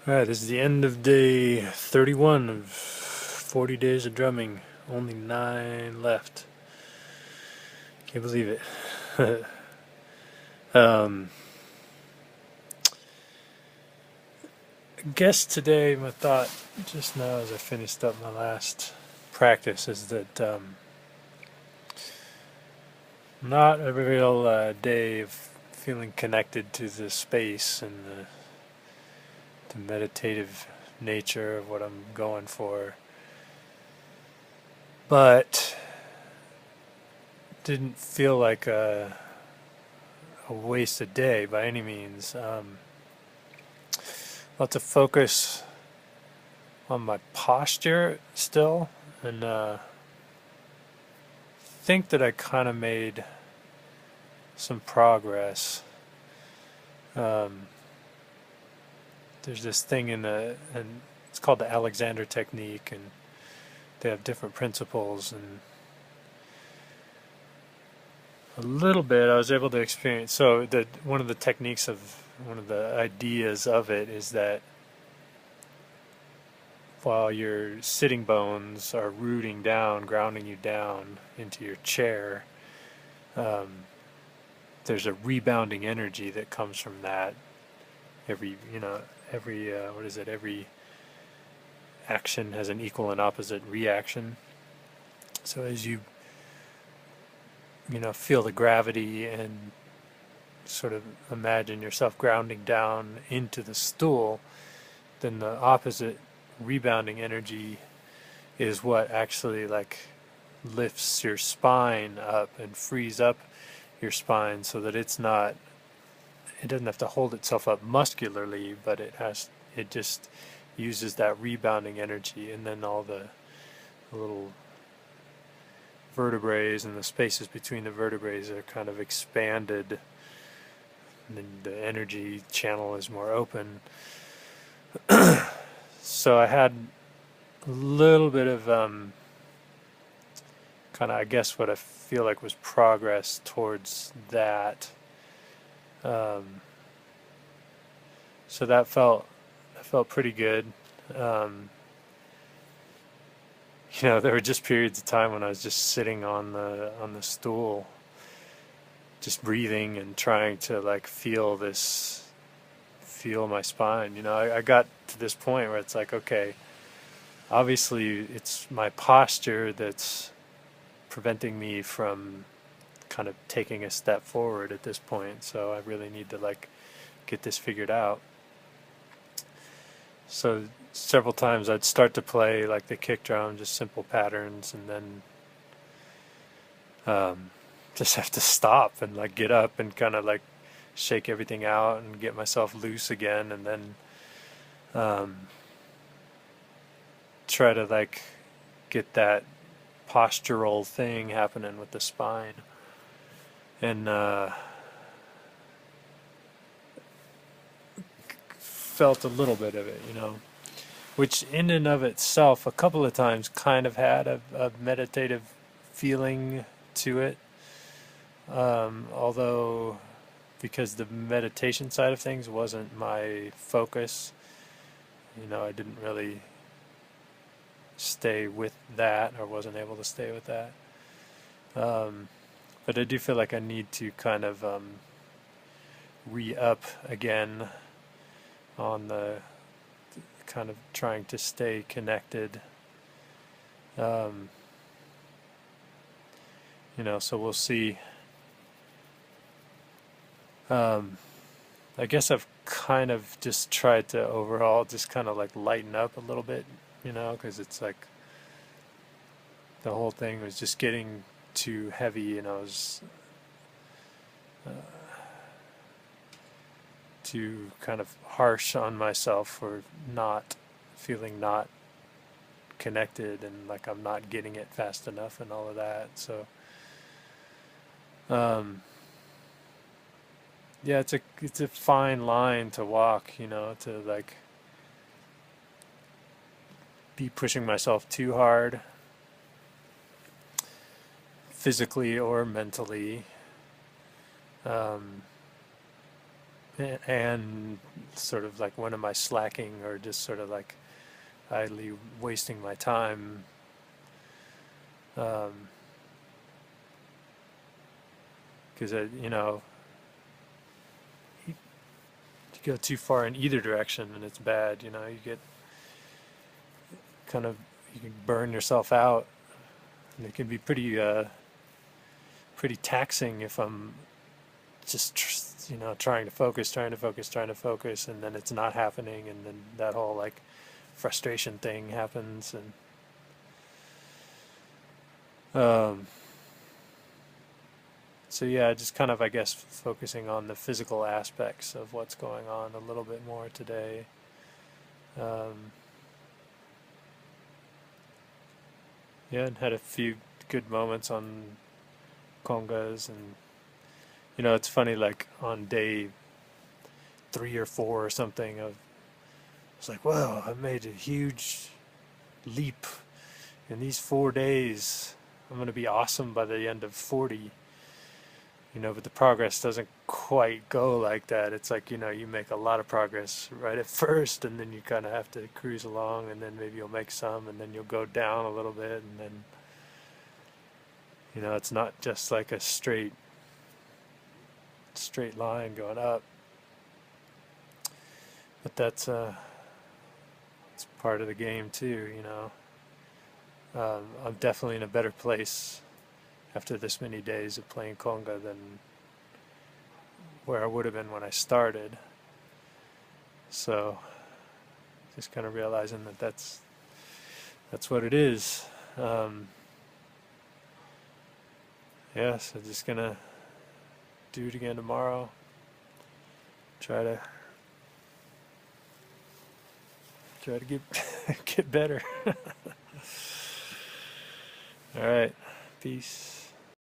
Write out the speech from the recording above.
Alright, this is the end of day 31 of 40 days of drumming. Only 9 left. Can't believe it. um, I guess today my thought just now as I finished up my last practice is that not a real day of feeling connected to the space and the meditative nature of what I'm going for. But didn't feel like a wasted day by any means. Lots of focus on my posture still, and think that I kind of made some progress. Um, there's this thing and it's called the Alexander technique, and they have different principles, and a little bit I was able to experience. So that one of the techniques of one of the ideas of it is that while your sitting bones are rooting down, grounding you down into your chair, um, there's a rebounding energy that comes from that. Every action has an equal and opposite reaction. So as feel the gravity and sort of imagine yourself grounding down into the stool, then the opposite rebounding energy is what actually like lifts your spine up and frees up your spine so that it doesn't have to hold itself up muscularly, but it just uses that rebounding energy, and then all the little vertebrae and the spaces between the vertebrae are kind of expanded, and then the energy channel is more open. So I had a little bit of kind of, I guess, what I feel like was progress towards that. So that felt pretty good. Um, there were just periods of time when I was just sitting on the stool, just breathing and trying to like feel my spine. I got to this point where it's like, okay, obviously it's my posture that's preventing me from kind of taking a step forward at this point. So I really need to like get this figured out. So several times I'd start to play like the kick drum, just simple patterns, and then just have to stop and like get up and kind of like shake everything out and get myself loose again, and then try to like get that postural thing happening with the spine. And felt a little bit of it, which in and of itself a couple of times kind of had a meditative feeling to it. Although because the meditation side of things wasn't my focus, I didn't really stay with that, or wasn't able to stay with that. But I do feel like I need to kind of re-up again on the kind of trying to stay connected. So we'll see. I guess I've kind of just tried to overall just kind of like lighten up a little bit, because it's like the whole thing was just getting too heavy, and I was too kind of harsh on myself for not connected, and like I'm not getting it fast enough and all of that. So yeah, it's a fine line to walk, to like be pushing myself too hard physically or mentally, and sort of like when am I slacking or just sort of like idly wasting my time. Because you go too far in either direction and it's bad. You get kind of, you can burn yourself out, and it can be pretty taxing if I'm just trying to focus, and then it's not happening, and then that whole like frustration thing happens, and so yeah, just kind of, I guess, focusing on the physical aspects of what's going on a little bit more today. Um, yeah, and had a few good moments on congas, and it's funny, like on day 3 or 4 or something, it's like, whoa, I made a huge leap in these 4 days. I'm going to be awesome by the end of 40. But the progress doesn't quite go like that. It's like, you make a lot of progress right at first, and then you kind of have to cruise along, and then maybe you'll make some, and then you'll go down a little bit, and then, it's not just like a straight line going up. But that's it's part of the game too. I'm definitely in a better place after this many days of playing conga than where I would have been when I started. So just kind of realizing that that's what it is. Yeah, so just gonna do it again tomorrow. Try to get get better. All right, peace.